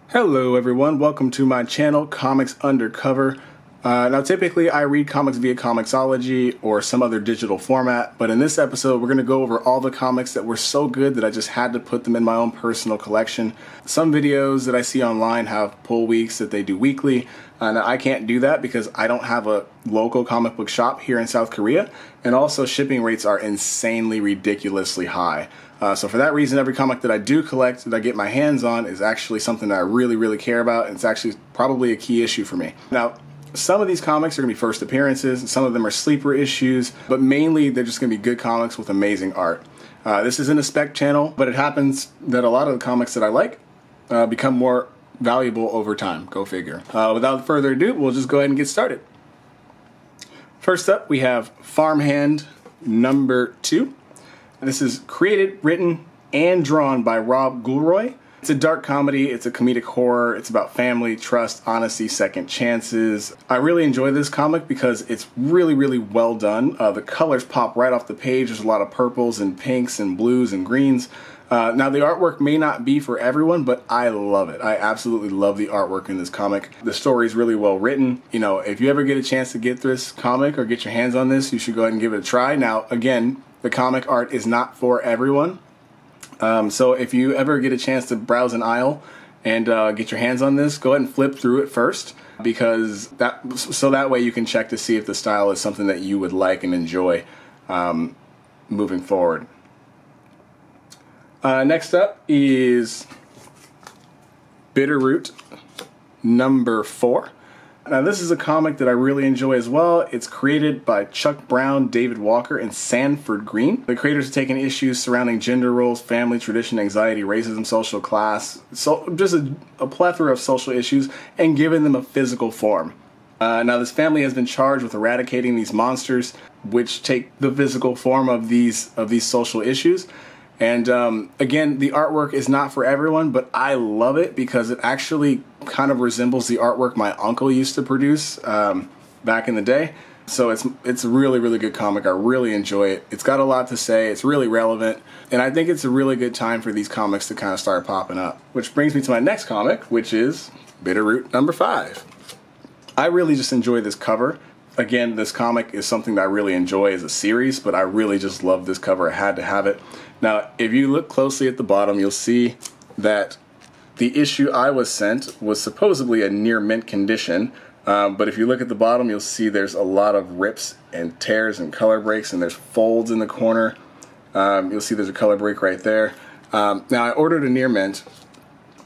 Hello everyone, welcome to my channel, Comics Undercover. Now typically I read comics via Comixology or some other digital format, but in this episode we're going to go over all the comics that were so good that I just had to put them in my own personal collection. Some videos that I see online have pull weeks that they do weekly, and I can't do that because I don't have a local comic book shop here in South Korea, and also shipping rates are insanely ridiculously high. So for that reason, every comic that I do collect, that I get my hands on, is actually something that I really care about, and it's actually probably a key issue for me. Now, some of these comics are going to be first appearances, and some of them are sleeper issues, but mainly they're just going to be good comics with amazing art. This isn't a spec channel, but it happens that a lot of the comics that I like become more valuable over time. Go figure. Without further ado, we'll just go ahead and get started. First up, we have Farmhand number 2. This is created, written, and drawn by Rob Gulroy. It's a dark comedy, it's a comedic horror, it's about family, trust, honesty, second chances. I really enjoy this comic because it's really well done. The colors pop right off the page. There's a lot of purples and pinks and blues and greens. Now the artwork may not be for everyone, but I love it. I absolutely love the artwork in this comic. The story is really well written. You know, if you ever get a chance to get this comic or get your hands on this, you should go ahead and give it a try. Now, again, the comic art is not for everyone. So if you ever get a chance to browse an aisle and get your hands on this, go ahead and flip through it first, because that way you can check to see if the style is something that you would like and enjoy moving forward. Next up is Bitterroot number 4. Now this is a comic that I really enjoy as well. It's created by Chuck Brown, David Walker, and Sanford Green. The creators have taken issues surrounding gender roles, family, tradition, anxiety, racism, social class, so just a plethora of social issues, and given them a physical form. Now this family has been charged with eradicating these monsters, which take the physical form of these social issues. And again, the artwork is not for everyone, but I love it because it actually kind of resembles the artwork my uncle used to produce back in the day. So it's a really good comic. I really enjoy it. It's got a lot to say. It's really relevant. And I think it's a really good time for these comics to kind of start popping up. Which brings me to my next comic, which is Bitterroot number 5. I really just enjoy this cover. Again, this comic is something that I really enjoy as a series, but I really just love this cover. I had to have it. Now, if you look closely at the bottom, you'll see that the issue I was sent was supposedly a near mint condition, but if you look at the bottom, you'll see there's a lot of rips and tears and color breaks, and there's folds in the corner. You'll see there's a color break right there. Now, I ordered a near mint,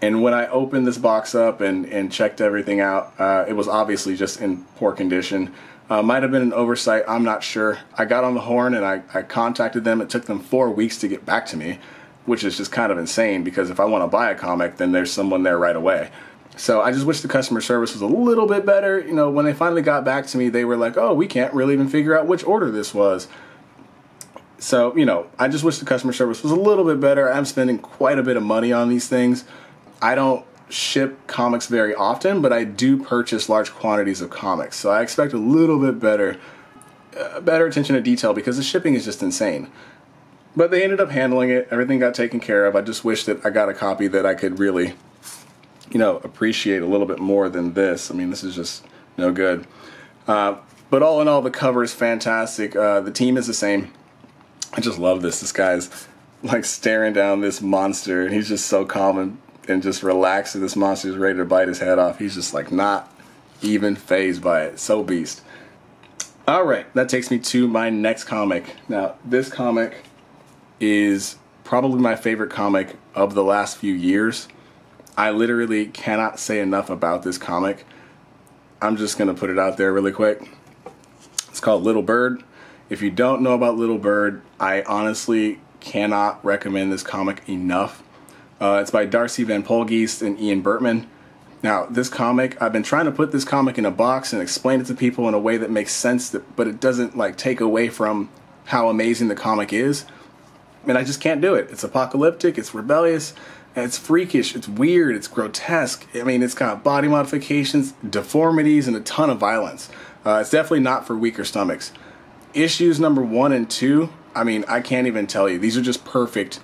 and when I opened this box up and checked everything out, it was obviously just in poor condition. Might have been an oversight, I'm not sure. I got on the horn and I contacted them. It took them 4 weeks to get back to me, which is just kind of insane, because if I want to buy a comic, then there's someone there right away. So I just wish the customer service was a little bit better. You know, when they finally got back to me, they were like, oh, we can't really even figure out which order this was. So, you know, I just wish the customer service was a little bit better. I'm spending quite a bit of money on these things. I don't ship comics very often, but I do purchase large quantities of comics, so I expect a little bit better attention to detail, because the shipping is just insane. But they ended up handling it. Everything got taken care of. I just wish that I got a copy that I could really, you know, appreciate a little bit more than this. I mean, this is just no good. But all in all, the cover is fantastic. The team is the same. I just love this. This guy's like staring down this monster, and he's just so calm and just relaxed, and this monster is ready to bite his head off. He's just like not even fazed by it. So beast. Alright, that takes me to my next comic. Now, this comic is probably my favorite comic of the last few years. I literally cannot say enough about this comic. I'm just going to put it out there really quick. It's called Little Bird. If you don't know about Little Bird, I honestly cannot recommend this comic enough. It's by Darcy Van Polgeest and Ian Bertman. Now, this comic, I've been trying to put this comic in a box and explain it to people in a way that makes sense, but it doesn't like take away from how amazing the comic is. And I just can't do it. It's apocalyptic, it's rebellious, and it's freakish, it's weird, it's grotesque. I mean, it's got body modifications, deformities, and a ton of violence. It's definitely not for weaker stomachs. Issues number 1 and 2, I mean, I can't even tell you. These are just perfect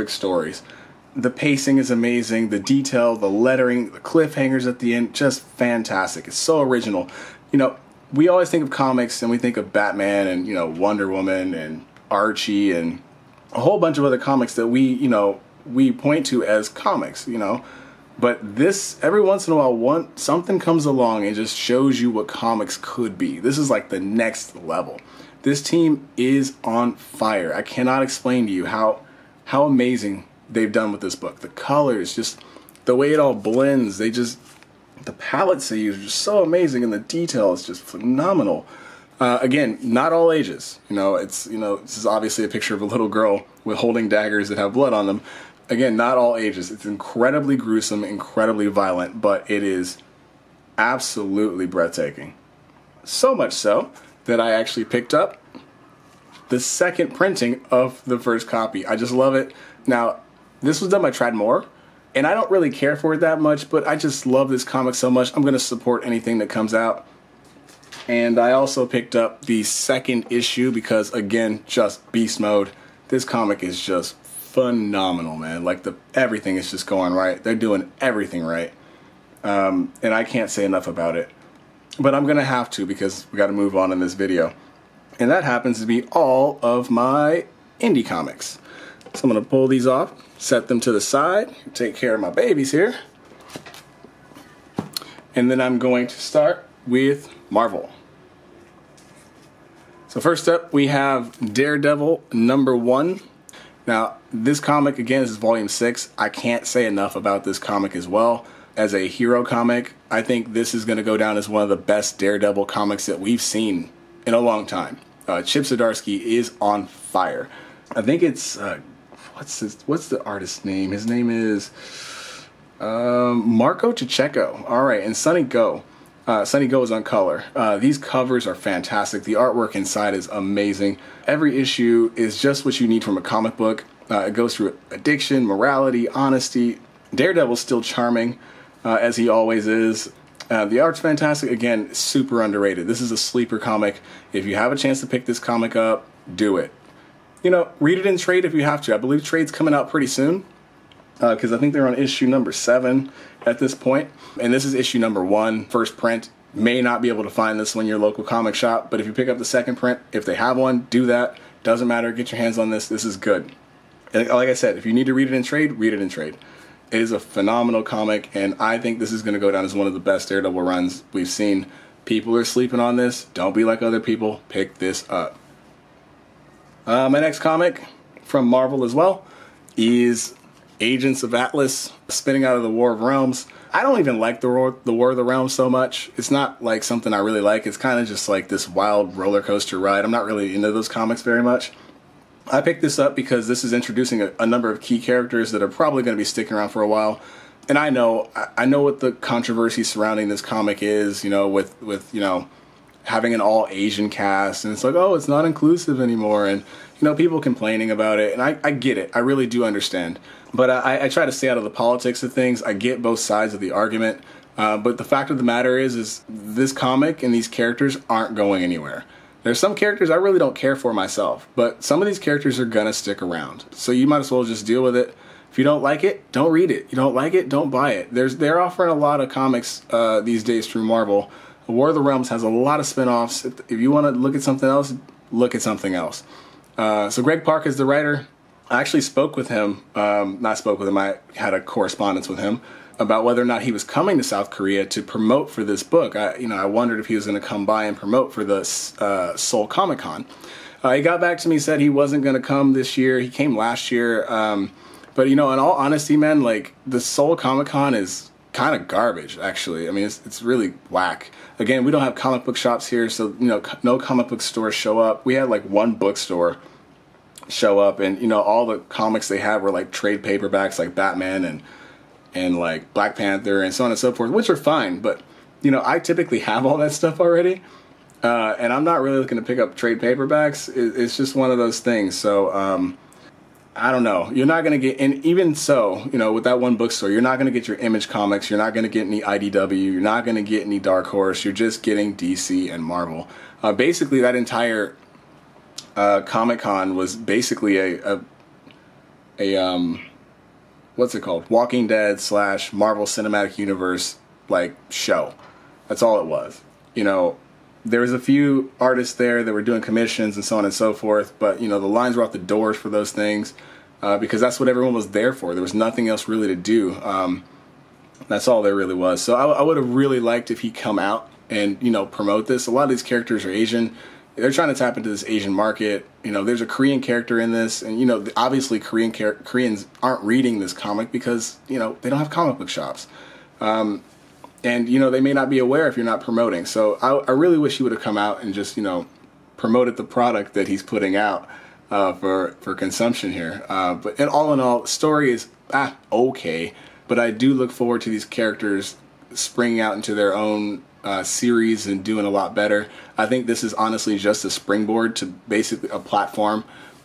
stories. The pacing is amazing. The detail, the lettering, the cliffhangers at the end, just fantastic. It's so original. You know, we always think of comics and we think of Batman and, you know, Wonder Woman and Archie and a whole bunch of other comics that we point to as comics, you know. But this, every once in a while, something comes along and just shows you what comics could be. This is like the next level. This team is on fire. I cannot explain to you how amazing they've done with this book. The colors, just the way it all blends, the palettes they use are just so amazing, and the detail is just phenomenal. Again, not all ages. This is obviously a picture of a little girl with holding daggers that have blood on them. Again, not all ages. It's incredibly gruesome, incredibly violent, but it is absolutely breathtaking. So much so that I actually picked up the second printing of the first copy. I just love it. Now, this was done by Tradmore, and I don't really care for it that much, but I just love this comic so much. I'm going to support anything that comes out. And I also picked up the second issue because, again, just beast mode. This comic is just phenomenal, man. Like, everything is just going right. They're doing everything right. And I can't say enough about it. But I'm going to have to because we got to move on in this video. And that happens to be all of my indie comics. So I'm going to pull these off, set them to the side, take care of my babies here. And then I'm going to start with Marvel. So first up, we have Daredevil #1. Now, this comic, again, this is volume 6. I can't say enough about this comic as well. As a hero comic, I think this is going to go down as one of the best Daredevil comics that we've seen in a long time. Chip Zdarsky is on fire. I think it's, what's the artist's name? His name is Marco Checheco. All right, and Sonny Go. Sonny Go is on color. These covers are fantastic. The artwork inside is amazing. Every issue is just what you need from a comic book. It goes through addiction, morality, honesty. Daredevil's still charming, as he always is. The art's fantastic. Again, super underrated. This is a sleeper comic. If you have a chance to pick this comic up, do it. Read it in trade if you have to. I believe trade's coming out pretty soon, because I think they're on issue number 7 at this point. And this is issue number 1, first print. May not be able to find this one in your local comic shop, but if you pick up the second print, if they have one, do that. Doesn't matter. Get your hands on this. This is good. And like I said, if you need to read it in trade, read it in trade. It is a phenomenal comic, and I think this is going to go down as one of the best Daredevil runs we've seen. People are sleeping on this. Don't be like other people. Pick this up. My next comic from Marvel as well is Agents of Atlas, spinning out of the War of Realms. I don't even like the War of the Realms so much. It's not like something I really like. It's kind of just like this wild roller coaster ride. I'm not really into those comics very much. I picked this up because this is introducing a number of key characters that are probably going to be sticking around for a while. And I know what the controversy surrounding this comic is, with having an all Asian cast, and it's like, oh, it's not inclusive anymore, and people complaining about it, and I get it. I really do understand. But I try to stay out of the politics of things. I get both sides of the argument. But the fact of the matter is this comic and these characters aren't going anywhere. There's some characters I really don't care for myself, but some of these characters are gonna stick around. So you might as well just deal with it. If you don't like it, don't read it. You don't like it, don't buy it. They're offering a lot of comics these days through Marvel. War of the Realms has a lot of spin-offs. If you want to look at something else, look at something else. So Greg Pak is the writer. I actually spoke with him. I had a correspondence with him about whether or not he was coming to South Korea to promote for this book. I wondered if he was going to come by and promote for the Seoul Comic Con. He got back to me, said he wasn't going to come this year. He came last year. But in all honesty, man, like, the Seoul Comic Con is kind of garbage, actually. I mean, it's really whack. Again, we don't have comic book shops here, so no comic book stores show up. We had like one bookstore show up, and all the comics they had were like trade paperbacks, like Batman and like Black Panther and so on and so forth, which are fine. But I typically have all that stuff already, and I'm not really looking to pick up trade paperbacks. It's just one of those things. So I don't know. You're not going to get, and even so, with that one bookstore, you're not going to get your Image comics. You're not going to get any IDW. You're not going to get any Dark Horse. You're just getting DC and Marvel. Basically, that entire Comic-Con was basically a what's it called? Walking Dead / Marvel Cinematic Universe like show. That's all it was. You know, there was a few artists there that were doing commissions and so on and so forth, but you know, the lines were out the doors for those things because that's what everyone was there for. There was nothing else really to do. That's all there really was. So I would have really liked if he come out and, you know, promote this. A lot of these characters are Asian. They're trying to tap into this Asian market. You know, there's a Korean character in this, and you know, obviously Koreans aren't reading this comic because, you know, they don't have comic book shops. And, you know, they may not be aware if you're not promoting. So I really wish he would have come out and just, you know, promoted the product that he's putting out for consumption here. But in all, the story is okay. But I do look forward to these characters springing out into their own series and doing a lot better. I think this is honestly just a springboard to basically a platform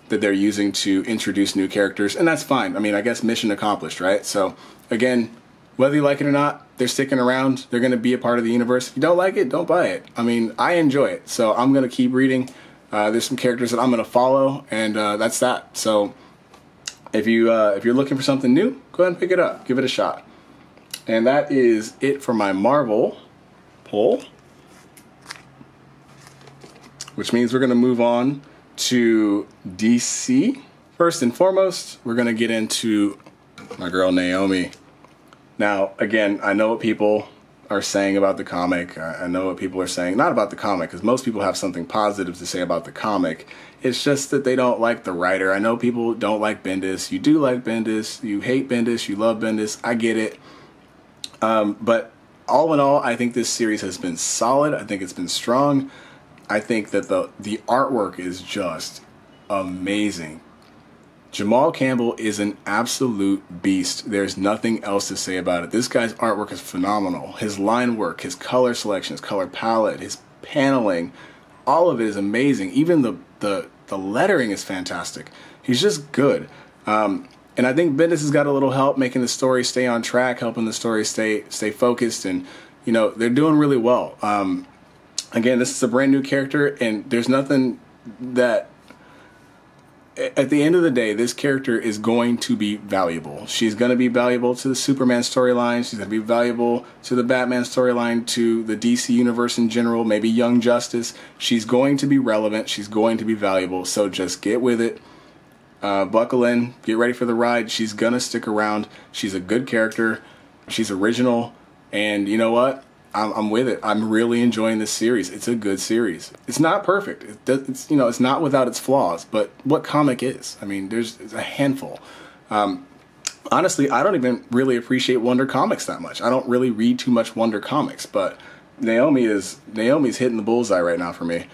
that they're using to introduce new characters. And that's fine. I mean, I guess mission accomplished, right? So, again, whether you like it or not, they're sticking around. They're going to be a part of the universe. If you don't like it, don't buy it. I mean, I enjoy it, so I'm going to keep reading. There's some characters that I'm going to follow, and that's that. So if you're looking for something new, go ahead and pick it up. Give it a shot. And that is it for my Marvel pull, which means we're going to move on to DC. First and foremost, we're going to get into my girl Naomi. Now, again, I know what people are saying about the comic. I know what people are saying, not about the comic, because most people have something positive to say about the comic. It's just that they don't like the writer. I know people don't like Bendis. You do like Bendis. You hate Bendis. You love Bendis. I get it. But all in all, I think this series has been solid. I think it's been strong. I think that the artwork is just amazing. Jamal Campbell is an absolute beast. There's nothing else to say about it. This guy's artwork is phenomenal. His line work, his color selection, his color palette, his paneling, all of it is amazing. Even the lettering is fantastic. He's just good. And I think Bendis has got a little help making the story stay on track, helping the story stay focused, and you know, they're doing really well. Again, this is a brand new character, and there's nothing that, at the end of the day, this character is going to be valuable. She's going to be valuable to the Superman storyline. She's going to be valuable to the Batman storyline, to the DC universe in general, maybe Young Justice. She's going to be relevant. She's going to be valuable. So just get with it. Buckle in. Get ready for the ride. She's going to stick around. She's a good character. She's original. And you know what? I'm with it. I'm really enjoying this series. It's a good series. It's not perfect. It's you know, it's not without its flaws. But what comic is? I mean, there's a handful. Honestly, I don't even really appreciate Wonder Comics that much. I don't really read too much Wonder Comics. But Naomi's hitting the bullseye right now for me.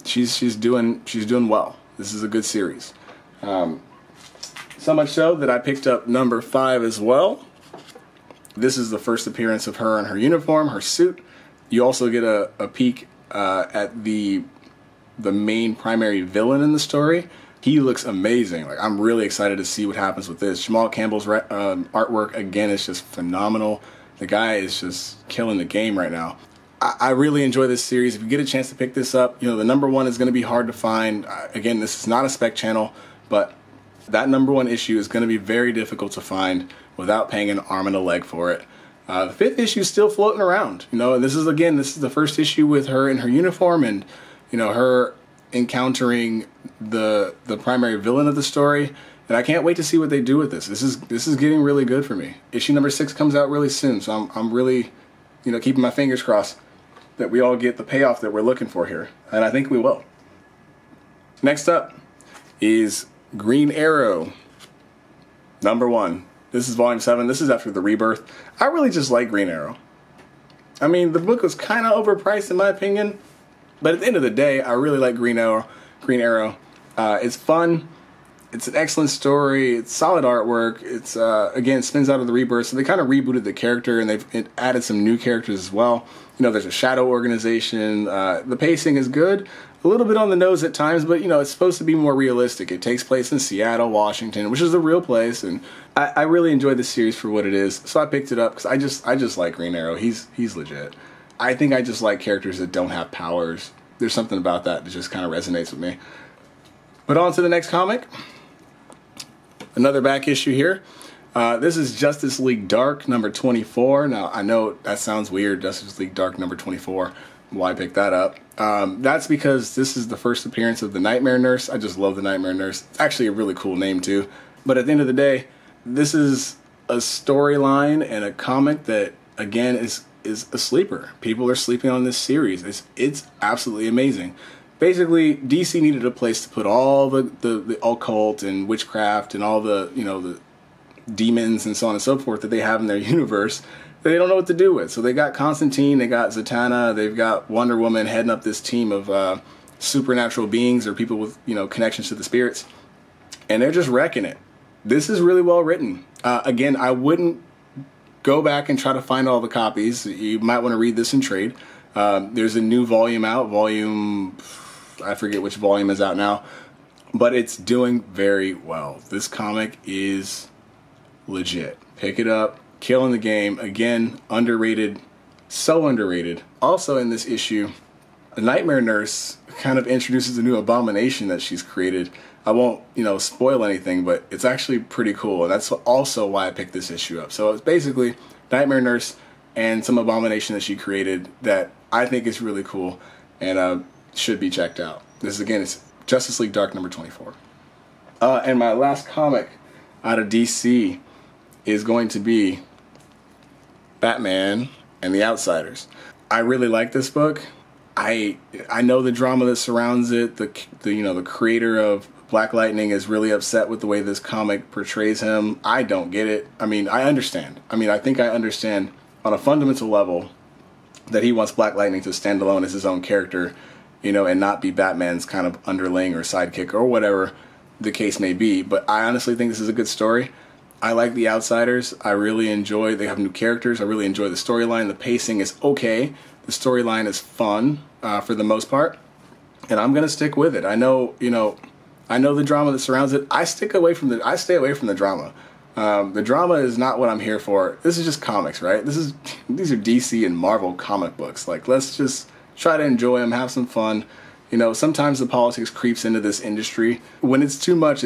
She's doing well. This is a good series. So much so that I picked up number 5 as well. This is the first appearance of her in her uniform, her suit. You also get a peek at the main primary villain in the story. He looks amazing. Like, I'm really excited to see what happens with this. Jamal Campbell's artwork, again, is just phenomenal. The guy is just killing the game right now. I really enjoy this series. If you get a chance to pick this up, you know, the number 1 is going to be hard to find. Again, this is not a spec channel, but that number 1 issue is going to be very difficult to find without paying an arm and a leg for it. The 5th issue is still floating around. You know, and this is the first issue with her in her uniform, and you know, her encountering the primary villain of the story. And I can't wait to see what they do with this. This is getting really good for me. Issue number 6 comes out really soon, so I'm really, you know, keeping my fingers crossed that we all get the payoff that we're looking for here, and I think we will. Next up is Green Arrow, number 1. This is volume 7. This is after the rebirth. I really just like Green Arrow. I mean, the book was kind of overpriced in my opinion, but at the end of the day, I really like Green Arrow. It's fun. It's an excellent story. It's solid artwork. It's again, it spins out of the rebirth, so they kind of rebooted the character, and they've added some new characters as well. You know, there's a shadow organization. The pacing is good. A little bit on the nose at times, but you know, it's supposed to be more realistic. It takes place in Seattle, Washington, which is a real place, and I really enjoyed the series for what it is. So I picked it up because I just like Green Arrow. He's legit. I think I just like characters that don't have powers. There's something about that just kind of resonates with me. But on to the next comic. Another back issue here. This is Justice League Dark number 24. Now, I know that sounds weird, Justice League Dark number 24. Why pick that up? That's because this is the first appearance of the Nightmare Nurse. I just love the Nightmare Nurse. It's actually a really cool name, too. But at the end of the day, this is a storyline and a comic that, again, is a sleeper. People are sleeping on this series. It's absolutely amazing. Basically, DC needed a place to put all the occult and witchcraft and all the, the demons and so on and so forth that they have in their universe that they don't know what to do with. So they got Constantine, they got Zatanna, they've got Wonder Woman heading up this team of supernatural beings or people with, connections to the spirits. And they're just wrecking it. This is really well written. Again, I wouldn't go back and try to find all the copies. You might want to read this in trade. There's a new volume out. I forget which volume is out now. But it's doing very well. This comic is legit. Pick it up. Killing the game. Again, underrated. So underrated. Also in this issue, the Nightmare Nurse kind of introduces a new abomination that she's created. I won't, spoil anything, but it's actually pretty cool. And that's also why I picked this issue up. So it's basically Nightmare Nurse and some abomination that she created that I think is really cool and should be checked out. This is, again, it's Justice League Dark number 24. And my last comic out of DC is going to be Batman and the Outsiders. I really like this book. I know the drama that surrounds it. The creator of Black Lightning is really upset with the way this comic portrays him. I don't get it. I mean, I understand. I think I understand on a fundamental level that he wants Black Lightning to stand alone as his own character, and not be Batman's kind of underling or sidekick or whatever the case may be. But I honestly think this is a good story. I like The Outsiders. I really enjoy, they have new characters. I really enjoy the storyline. The pacing is okay. The storyline is fun for the most part. And I'm going to stick with it. I know the drama that surrounds it. I stay away from the drama. The drama is not what I'm here for. This is just comics, right? These are DC and Marvel comic books. Like, let's just try to enjoy them, have some fun. Sometimes the politics creeps into this industry. When it's too much,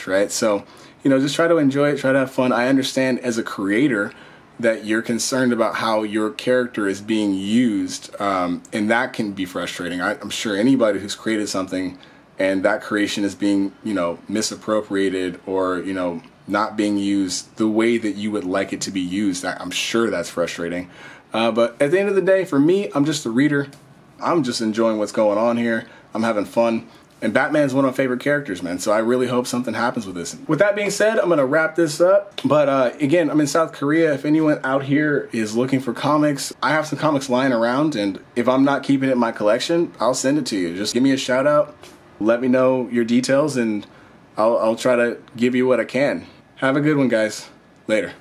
right? So, just try to enjoy it, try to have fun. I understand as a creator that you're concerned about how your character is being used, and that can be frustrating. I'm sure anybody who's created something and that creation is being, misappropriated or, not being used the way that you would like it to be used, I'm sure that's frustrating. But at the end of the day, for me, I'm just a reader. I'm just enjoying what's going on here. I'm having fun. And Batman's one of my favorite characters, man. So I really hope something happens with this. With that being said, I'm going to wrap this up. But again, I'm in South Korea. If anyone out here is looking for comics, I have some comics lying around. And if I'm not keeping it in my collection, I'll send it to you. Just give me a shout out. Let me know your details and I'll try to give you what I can. Have a good one, guys. Later.